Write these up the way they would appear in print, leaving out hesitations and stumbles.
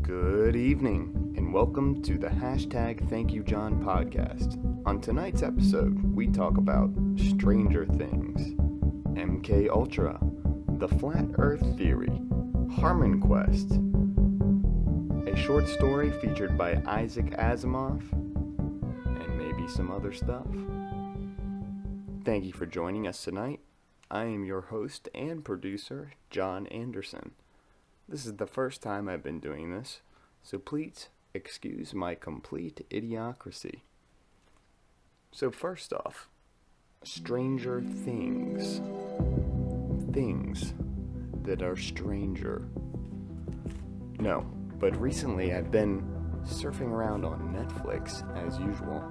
Good evening, and welcome to the Thank You John podcast. On tonight's episode, we talk about Stranger Things, MK Ultra, the Flat Earth Theory, HarmonQuest, a short story featured by Isaac Asimov, and maybe some other stuff. Thank you for joining us tonight. I am your host and producer, John Anderson. This is the first time I've been doing this, so please excuse my complete idiocracy. So first off, Stranger Things. Things that are stranger. No, but recently I've been surfing around on Netflix as usual,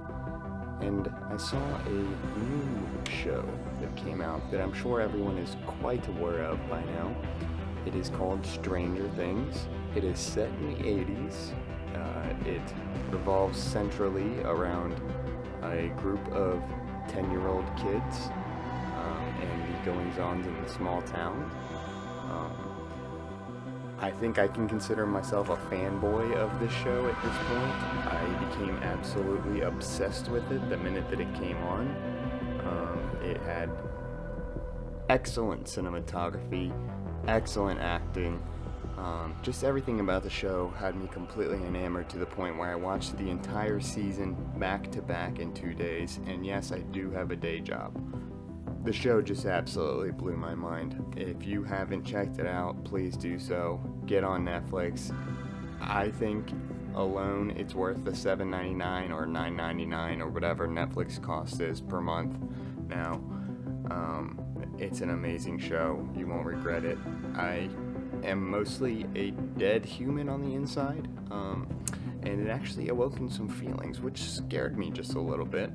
and I saw a new show that came out that I'm sure everyone is quite aware of by now. It is called Stranger Things. It is set in the 80s. It revolves centrally around a group of 10-year-old kids and the goings-ons in the small town. I think I can consider myself a fanboy of this show at this point. I became absolutely obsessed with it the minute that it came on. It had excellent cinematography, excellent acting. Just everything about the show had me completely enamored to the point where I watched the entire season back to back in 2 days, and yes, I do have a day job. The show just absolutely blew my mind. If you haven't checked it out, please do so. Get on Netflix. I think alone it's worth the $7.99 or $9.99 or whatever Netflix cost is per month now. It's an amazing show. You won't regret it. I am mostly a dead human on the inside, and it actually awoken some feelings, which scared me just a little bit.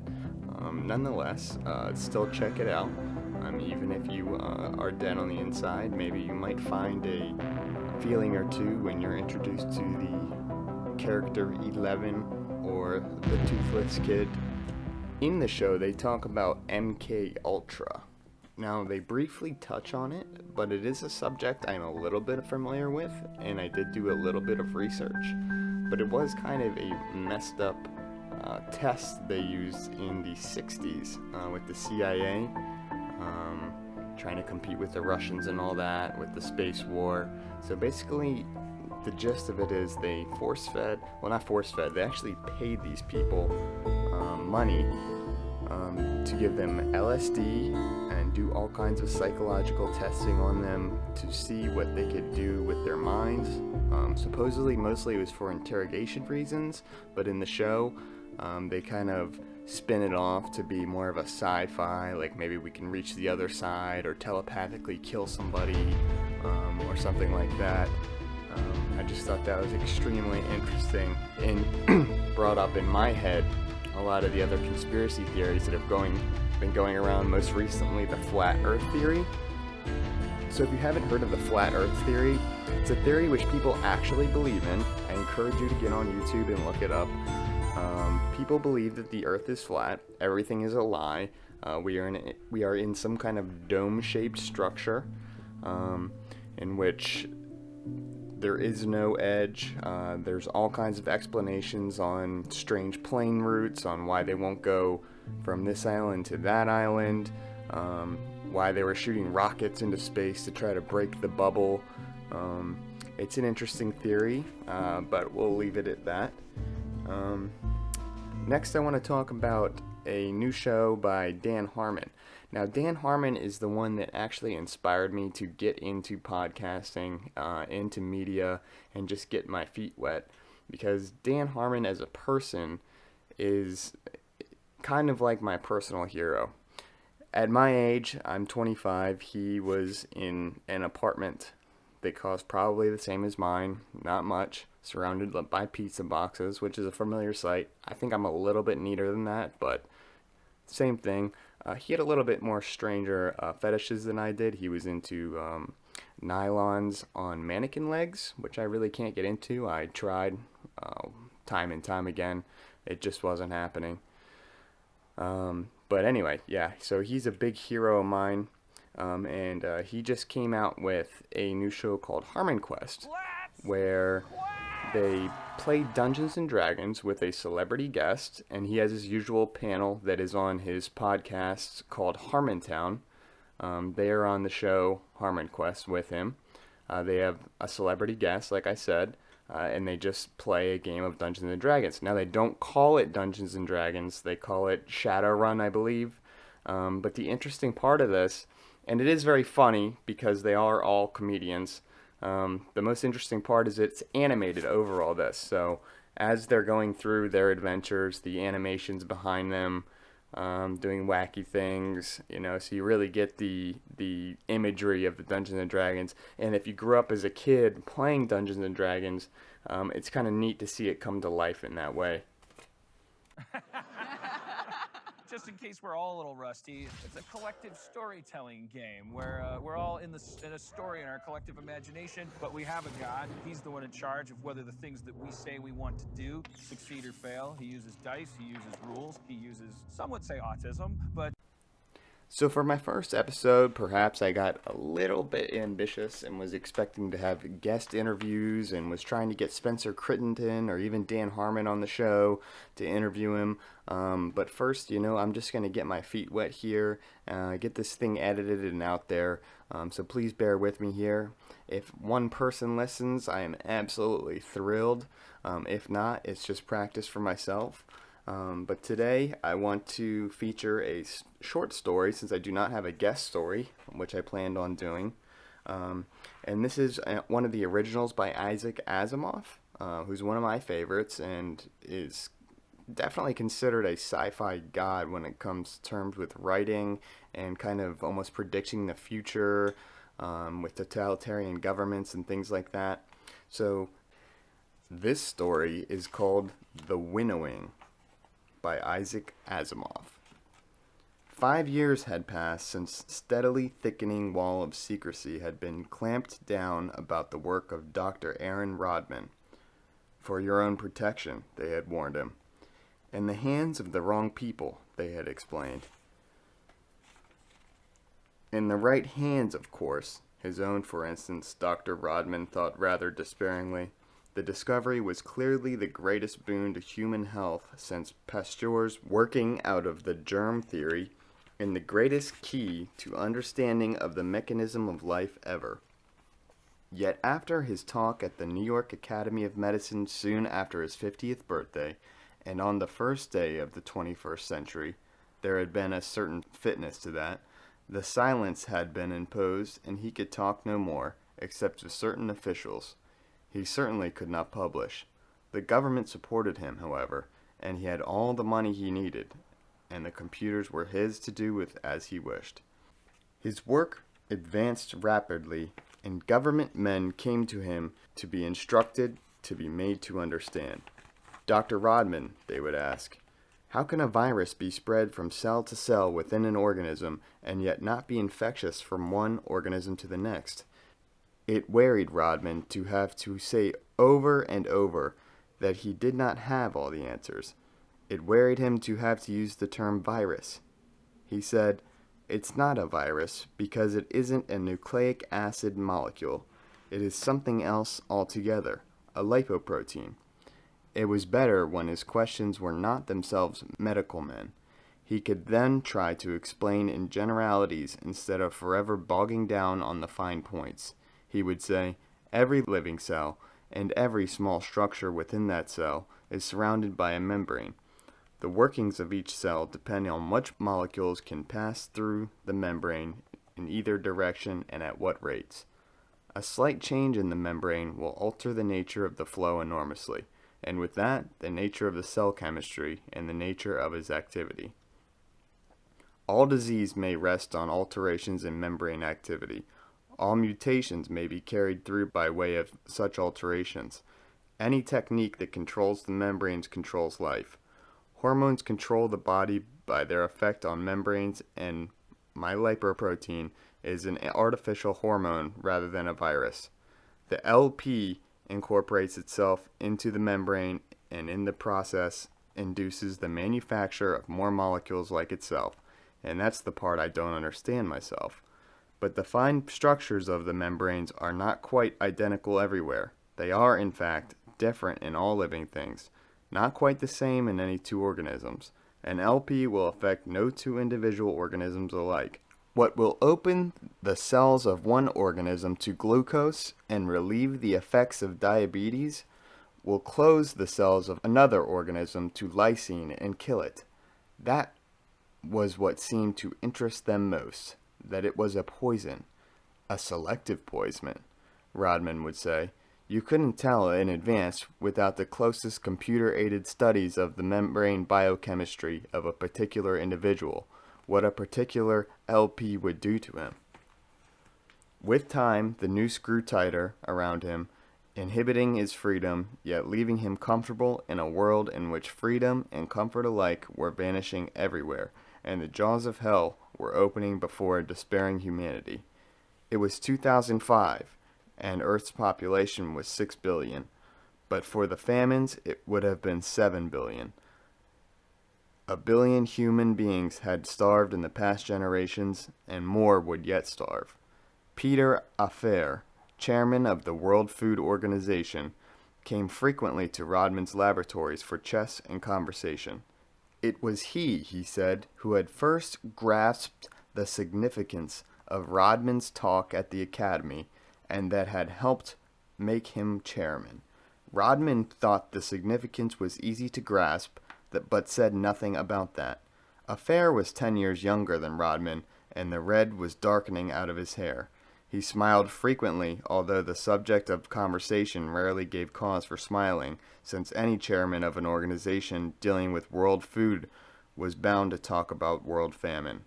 Nonetheless, still check it out. Even if you are dead on the inside, maybe you might find a feeling or two when you're introduced to the character 11 or the Toothless Kid. In the show, they talk about MK Ultra. Now, they briefly touch on it, but it is a subject I'm a little bit familiar with, and I did do a little bit of research. But it was kind of a messed up test they used in the 60s with the CIA, trying to compete with the Russians and all that, with the space war. So basically, the gist of it is they they actually paid these people money to give them LSD and do all kinds of psychological testing on them to see what they could do with their minds. Supposedly, mostly it was for interrogation reasons, but in the show, they kind of spin it off to be more of a sci-fi, like maybe we can reach the other side or telepathically kill somebody or something like that. I just thought that was extremely interesting and brought up in my head a lot of the other conspiracy theories that have been going around, most recently the Flat Earth Theory. So if you haven't heard of the Flat Earth Theory, it's a theory which people actually believe in. I encourage you to get on YouTube and look it up. People believe that the Earth is flat, everything is a lie, we are in some kind of dome-shaped structure in which there is no edge. There's all kinds of explanations on strange plane routes, on why they won't go from this island to that island, why they were shooting rockets into space to try to break the bubble. It's an interesting theory, but we'll leave it at that. Next, I want to talk about a new show by Dan Harmon. Now, Dan Harmon is the one that actually inspired me to get into podcasting, into media, and just get my feet wet. Because Dan Harmon as a person is kind of like my personal hero. At my age, I'm 25, he was in an apartment that cost probably the same as mine, not much, surrounded by pizza boxes, which is a familiar sight. I think I'm a little bit neater than that, but same thing. He had a little bit more stranger fetishes than I did. He was into nylons on mannequin legs, which I really can't get into. I tried time and time again. It just wasn't happening. But anyway, yeah, so he's a big hero of mine. And he just came out with a new show called HarmonQuest, where They play Dungeons and Dragons with a celebrity guest, and he has his usual panel that is on his podcast called Harmontown. They are on the show HarmonQuest with him. They have a celebrity guest, like I said, and they just play a game of Dungeons and Dragons. Now, they don't call it Dungeons and Dragons, they call it Shadowrun, I believe. But the interesting part of this, and it is very funny because they are all comedians, the most interesting part is it's animated over all this. So as they're going through their adventures, the animations behind them, doing wacky things, so you really get the imagery of the Dungeons and Dragons. And if you grew up as a kid playing Dungeons and Dragons, it's kind of neat to see it come to life in that way. Just in case we're all a little rusty, it's a collective storytelling game where we're all in a story in our collective imagination, but we have a god. He's the one in charge of whether the things that we say we want to do succeed or fail. He uses dice, he uses rules, he uses, some would say autism, but... So for my first episode, perhaps I got a little bit ambitious and was expecting to have guest interviews and was trying to get Spencer Crittenden or even Dan Harmon on the show to interview him. But first, I'm just going to get my feet wet here, get this thing edited and out there. So please bear with me here. If one person listens, I am absolutely thrilled. If not, it's just practice for myself. But today I want to feature a short story since I do not have a guest story, which I planned on doing. And this is one of the originals by Isaac Asimov, who's one of my favorites and is definitely considered a sci-fi god when it comes to terms with writing and kind of almost predicting the future with totalitarian governments and things like that. So this story is called The Winnowing by Isaac Asimov. 5 years had passed since steadily thickening wall of secrecy had been clamped down about the work of Dr. Aaron Rodman. For your own protection, they had warned him. In the hands of the wrong people, they had explained. In the right hands, of course, his own, for instance, Dr. Rodman thought rather despairingly. The discovery was clearly the greatest boon to human health since Pasteur's working out of the germ theory and the greatest key to understanding of the mechanism of life ever. Yet after his talk at the New York Academy of Medicine soon after his 50th birthday, and on the first day of the 21st century, there had been a certain fitness to that. The silence had been imposed, and he could talk no more, except to certain officials. He certainly could not publish. The government supported him, however, and he had all the money he needed, and the computers were his to do with as he wished. His work advanced rapidly, and government men came to him to be instructed, to be made to understand. Dr. Rodman, they would ask, how can a virus be spread from cell to cell within an organism and yet not be infectious from one organism to the next? It wearied Rodman to have to say over and over that he did not have all the answers. It wearied him to have to use the term virus. He said, it's not a virus because it isn't a nucleic acid molecule. It is something else altogether, a lipoprotein. It was better when his questions were not themselves medical men. He could then try to explain in generalities instead of forever bogging down on the fine points. He would say, every living cell and every small structure within that cell is surrounded by a membrane. The workings of each cell depend on which molecules can pass through the membrane in either direction and at what rates. A slight change in the membrane will alter the nature of the flow enormously, and with that, the nature of the cell chemistry and the nature of its activity. All disease may rest on alterations in membrane activity. All mutations may be carried through by way of such alterations. Any technique that controls the membranes controls life. Hormones control the body by their effect on membranes, and my lipoprotein is an artificial hormone rather than a virus. The LP incorporates itself into the membrane and in the process induces the manufacture of more molecules like itself. And that's the part I don't understand myself. But the fine structures of the membranes are not quite identical everywhere. They are, in fact, different in all living things, not quite the same in any two organisms. An LP will affect no two individual organisms alike. What will open the cells of one organism to glucose and relieve the effects of diabetes will close the cells of another organism to lysine and kill it. That was what seemed to interest them most, that it was a poison, a selective poison, Rodman would say. You couldn't tell in advance without the closest computer-aided studies of the membrane biochemistry of a particular individual, what a particular LP would do to him. With time, the noose grew tighter around him, inhibiting his freedom, yet leaving him comfortable in a world in which freedom and comfort alike were vanishing everywhere, and the jaws of hell were opening before a despairing humanity. It was 2005, and Earth's population was 6 billion, but for the famines it would have been 7 billion. A billion human beings had starved in the past generations, and more would yet starve. Peter Affair, chairman of the World Food Organization, came frequently to Rodman's laboratories for chess and conversation. It was he said, who had first grasped the significance of Rodman's talk at the Academy, and that had helped make him chairman. Rodman thought the significance was easy to grasp, but said nothing about that. Affair was 10 years younger than Rodman, and the red was darkening out of his hair. He smiled frequently, although the subject of conversation rarely gave cause for smiling, since any chairman of an organization dealing with world food was bound to talk about world famine.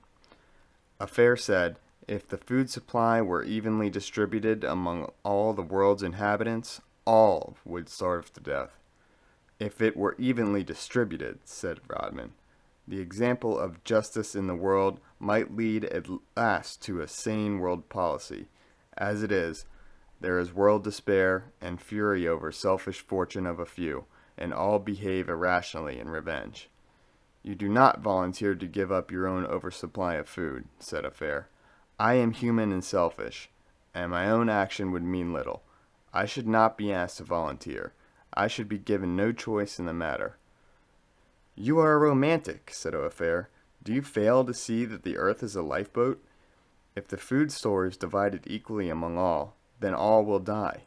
Affair said, if the food supply were evenly distributed among all the world's inhabitants, all would starve to death. If it were evenly distributed, said Rodman, the example of justice in the world might lead at last to a sane world policy. As it is, there is world despair and fury over selfish fortune of a few, and all behave irrationally in revenge. You do not volunteer to give up your own oversupply of food, said Affair. I am human and selfish, and my own action would mean little. I should not be asked to volunteer. I should be given no choice in the matter. You are a romantic, said Affair. Do you fail to see that the earth is a lifeboat? If the food store is divided equally among all, then all will die.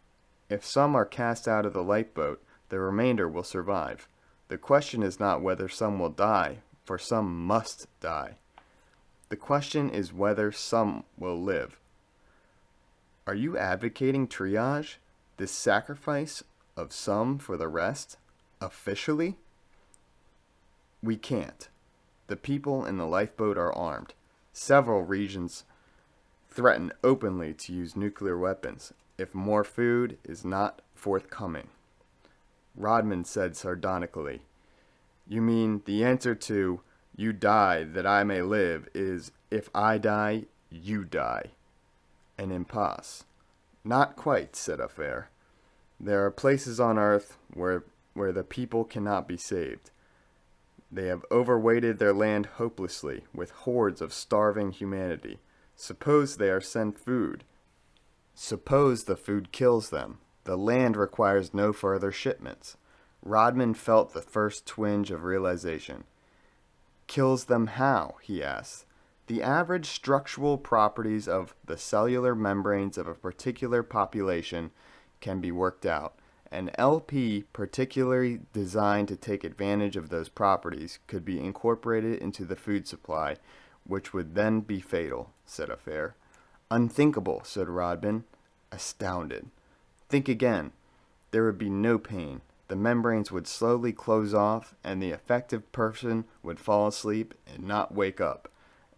If some are cast out of the lifeboat, the remainder will survive. The question is not whether some will die, for some must die. The question is whether some will live. Are you advocating triage, this sacrifice of some for the rest, officially? We can't. The people in the lifeboat are armed. Several regions threaten openly to use nuclear weapons if more food is not forthcoming. Rodman said sardonically, you mean the answer to, you die that I may live, is, if I die, you die. An impasse. Not quite, said Affair. There are places on Earth where the people cannot be saved. They have overweighted their land hopelessly with hordes of starving humanity. Suppose they are sent food. Suppose the food kills them. The land requires no further shipments. Rodman felt the first twinge of realization. Kills them how? He asked. The average structural properties of the cellular membranes of a particular population can be worked out. An LP particularly designed to take advantage of those properties could be incorporated into the food supply, which would then be fatal, said Affair. Unthinkable, said Rodman, astounded. Think again. There would be no pain. The membranes would slowly close off, and the affected person would fall asleep and not wake up.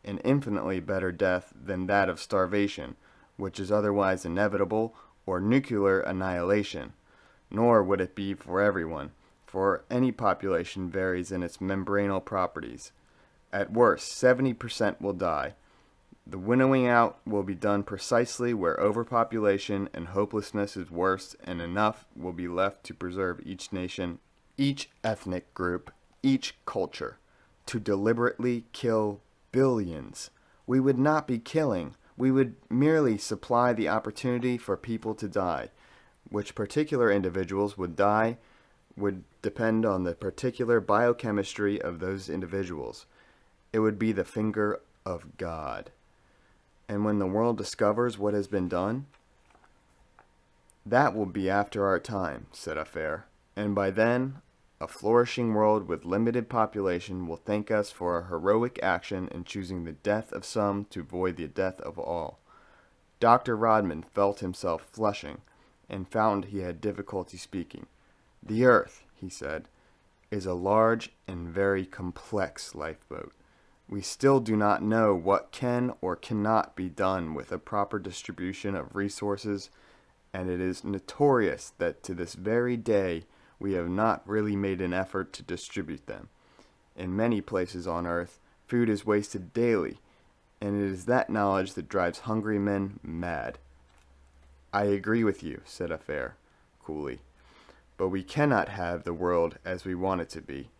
An infinitely better death than that of starvation, which is otherwise inevitable, or nuclear annihilation. Nor would it be for everyone, for any population varies in its membranal properties. At worst, 70% will die. The winnowing out will be done precisely where overpopulation and hopelessness is worst, and enough will be left to preserve each nation, each ethnic group, each culture. To deliberately kill billions. We would not be killing. We would merely supply the opportunity for people to die. Which particular individuals would die would depend on the particular biochemistry of those individuals. It would be the finger of God. And when the world discovers what has been done, that will be after our time, said Affair. And by then, a flourishing world with limited population will thank us for our heroic action in choosing the death of some to avoid the death of all. Dr. Rodman felt himself flushing and found he had difficulty speaking. The Earth, he said, is a large and very complex lifeboat. We still do not know what can or cannot be done with a proper distribution of resources, and it is notorious that to this very day we have not really made an effort to distribute them. In many places on Earth, food is wasted daily, and it is that knowledge that drives hungry men mad. I agree with you, said Affair, coolly. But we cannot have the world as we want it to be.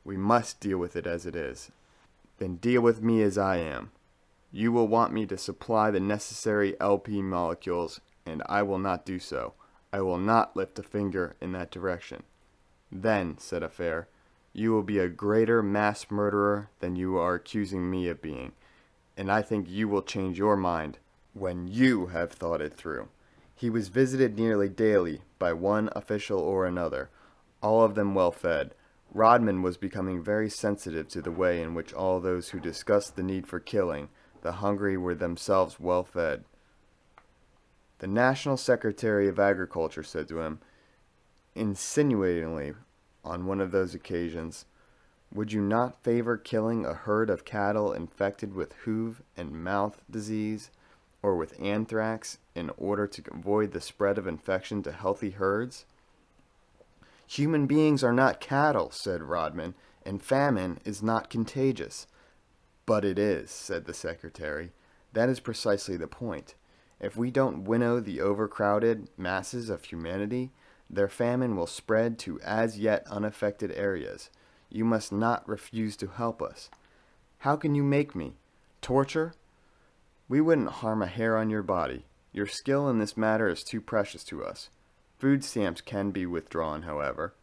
We must deal with it as it is. Then deal with me as I am. You will want me to supply the necessary LP molecules, and I will not do so. I will not lift a finger in that direction. Then, said Affair, you will be a greater mass murderer than you are accusing me of being, and I think you will change your mind when you have thought it through. He was visited nearly daily by one official or another, all of them well-fed. Rodman was becoming very sensitive to the way in which all those who discussed the need for killing the hungry were themselves well-fed. The National Secretary of Agriculture said to him, insinuatingly, on one of those occasions, would you not favor killing a herd of cattle infected with hoof and mouth disease or with anthrax in order to avoid the spread of infection to healthy herds? Human beings are not cattle, said Rodman, and famine is not contagious. But it is, said the secretary. That is precisely the point. If we don't winnow the overcrowded masses of humanity, their famine will spread to as yet unaffected areas. You must not refuse to help us. How can you make me? Torture? We wouldn't harm a hair on your body. Your skill in this matter is too precious to us. Food stamps can be withdrawn, however.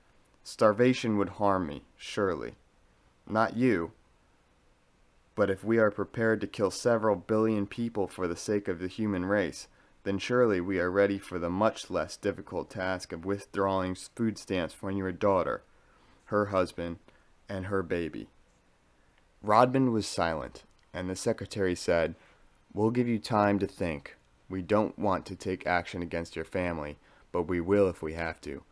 Starvation would harm me, surely. Not you. But if we are prepared to kill several billion people for the sake of the human race, then surely we are ready for the much less difficult task of withdrawing food stamps from your daughter, her husband, and her baby. Rodman was silent, and the secretary said, We'll give you time to think. We don't want to take action against your family, but we will if we have to.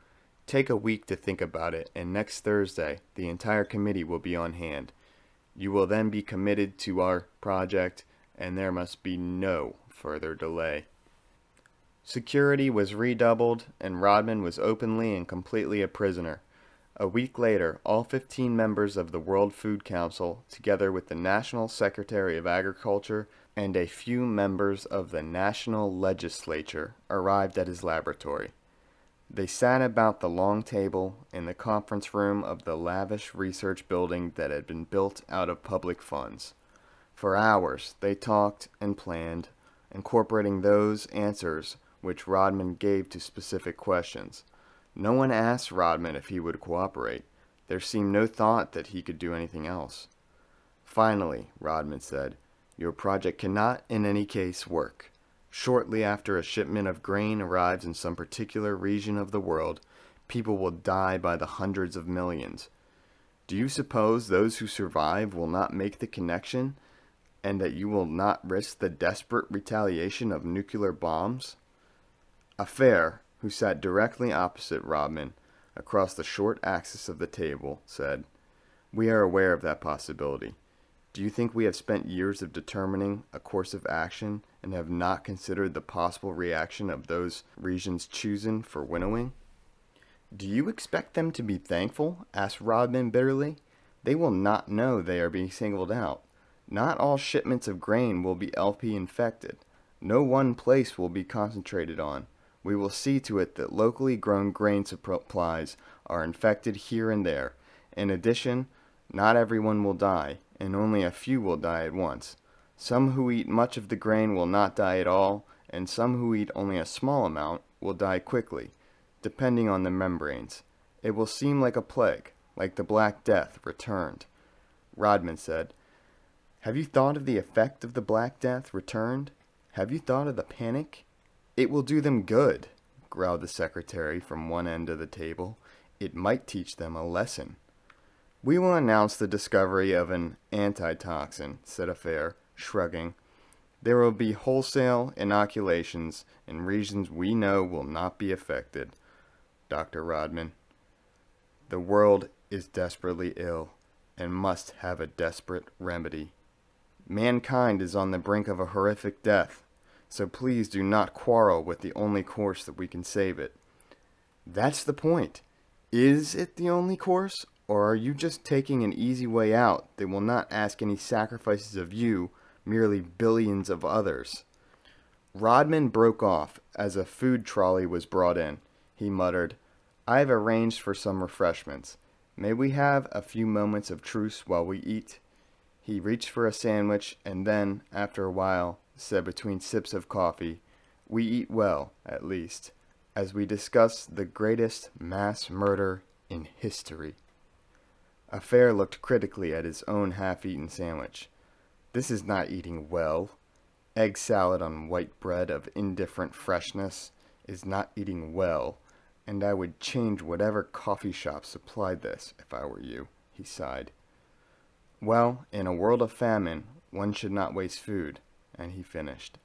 Take a week to think about it, and next Thursday, the entire committee will be on hand. You will then be committed to our project, and there must be no further delay. Security was redoubled, and Rodman was openly and completely a prisoner. A week later, all 15 members of the World Food Council, together with the National Secretary of Agriculture and a few members of the National Legislature, arrived at his laboratory. They sat about the long table in the conference room of the lavish research building that had been built out of public funds. For hours they talked and planned, incorporating those answers which Rodman gave to specific questions. No one asked Rodman if he would cooperate. There seemed no thought that he could do anything else. Finally, Rodman said, Your project cannot in any case work. Shortly after a shipment of grain arrives in some particular region of the world, people will die by the hundreds of millions. Do you suppose those who survive will not make the connection, and that you will not risk the desperate retaliation of nuclear bombs? Affair, who sat directly opposite Rodman, across the short axis of the table, said, We are aware of that possibility. Do you think we have spent years of determining a course of action and have not considered the possible reaction of those regions chosen for winnowing? Do you expect them to be thankful? Asked Rodman bitterly. They will not know they are being singled out. Not all shipments of grain will be LP infected. No one place will be concentrated on. We will see to it that locally grown grain supplies are infected here and there. In addition, not everyone will die, and only a few will die at once. Some who eat much of the grain will not die at all, and some who eat only a small amount will die quickly. depending on the membranes. It will seem like a plague, like the Black Death returned. Rodman said, "Have you thought of the effect of the Black Death returned? Have you thought of the panic? It will do them good," growled the secretary from one end of the table. "It might teach them a lesson." "We will announce the discovery of an antitoxin," said Affair, shrugging. "There will be wholesale inoculations in regions we know will not be affected." Dr. Rodman, "The world is desperately ill and must have a desperate remedy. Mankind is on the brink of a horrific death, so please do not quarrel with the only course that we can save it." "That's the point. Is it the only course, or are you just taking an easy way out that will not ask any sacrifices of you, merely billions of others?" Rodman broke off as a food trolley was brought in. He muttered, "I have arranged for some refreshments. May we have a few moments of truce while we eat?" He reached for a sandwich and then, after a while, said between sips of coffee, "We eat well, at least, as we discuss the greatest mass murder in history." Affair looked critically at his own half-eaten sandwich. "This is not eating well. Egg salad on white bread of indifferent freshness is not eating well, and I would change whatever coffee shop supplied this if I were you," he sighed. "Well, in a world of famine, one should not waste food," and he finished.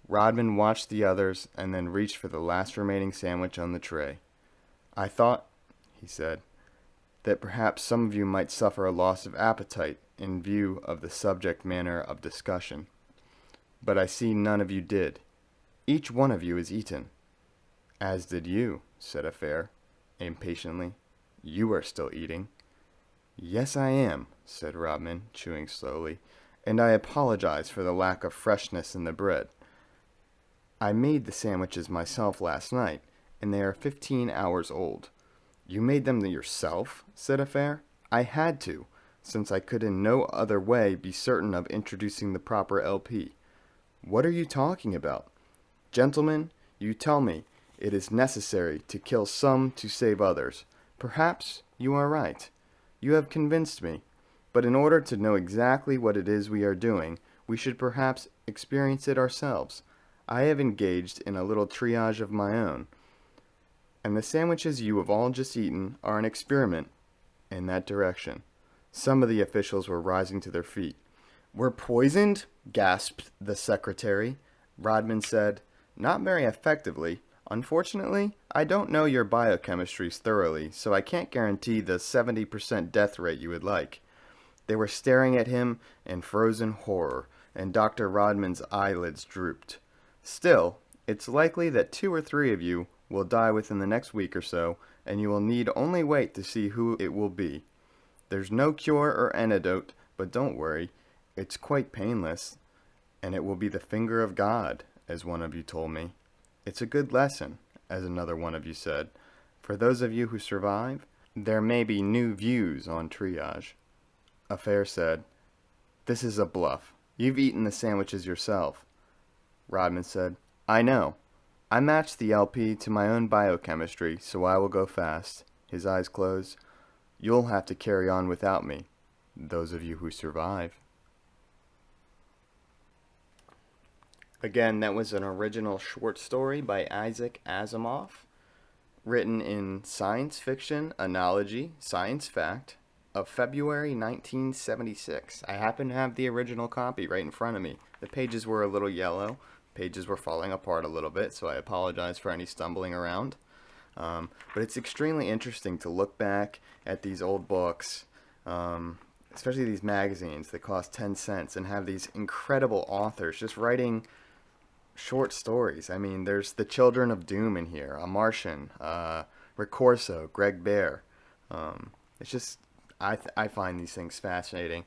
Rodman watched the others and then reached for the last remaining sandwich on the tray. "I thought," he said, "that perhaps some of you might suffer a loss of appetite in view of the subject matter of discussion. But I see none of you did. Each one of you has eaten." "As did you," said Affair, impatiently. "You are still eating." "Yes, I am," said Rodman, chewing slowly, "and I apologize for the lack of freshness in the bread. I made the sandwiches myself last night, and they are 15 hours old." "You made them yourself?" said Affair. "I had to, since I could in no other way be certain of introducing the proper LP. What are you talking about? Gentlemen, you tell me it is necessary to kill some to save others. Perhaps you are right. You have convinced me. But in order to know exactly what it is we are doing, we should perhaps experience it ourselves. I have engaged in a little triage of my own, and the sandwiches you have all just eaten are an experiment in that direction." Some of the officials were rising to their feet. "We're poisoned?" gasped the secretary. Rodman said, "Not very effectively. Unfortunately, I don't know your biochemistries thoroughly, so I can't guarantee the 70% death rate you would like." They were staring at him in frozen horror, and Dr. Rodman's eyelids drooped. "Still, it's likely that 2 or 3 of you will die within the next week or so, and you will need only wait to see who it will be. There's no cure or antidote, but don't worry, it's quite painless, and it will be the finger of God, as one of you told me. It's a good lesson, as another one of you said. For those of you who survive, there may be new views on triage." Affair said, "This is a bluff. You've eaten the sandwiches yourself." Rodman said, "I know. I matched the LP to my own biochemistry, so I will go fast." His eyes closed. "You'll have to carry on without me, those of you who survive." Again, that was an original short story by Isaac Asimov, written in Science Fiction Analogy, Science Fact, of February 1976. I happen to have the original copy right in front of me. The pages were a little yellow. Pages were falling apart a little bit, so I apologize for any stumbling around. But it's extremely interesting to look back at these old books, especially these magazines that cost 10 cents and have these incredible authors just writing short stories. I mean, there's the Children of Doom in here, A Martian, Rick Corso, Greg Bear. It's just, I find these things fascinating.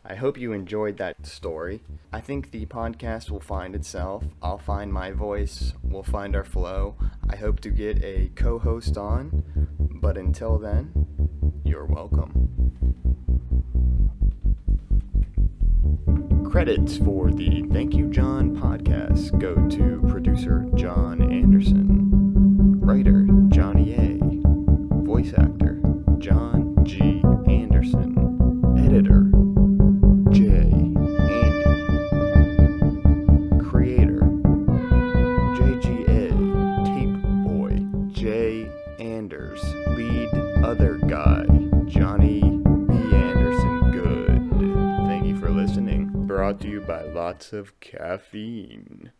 I hope you enjoyed that story. I think the podcast will find itself. I'll find my voice. We'll find our flow. I hope to get a co-host on. But until then, you're welcome. Credits for the Thank You John podcast go to producer John Anderson, writer lead other guy, Johnny B. Anderson Good. Thank you for listening. Brought to you by lots of caffeine.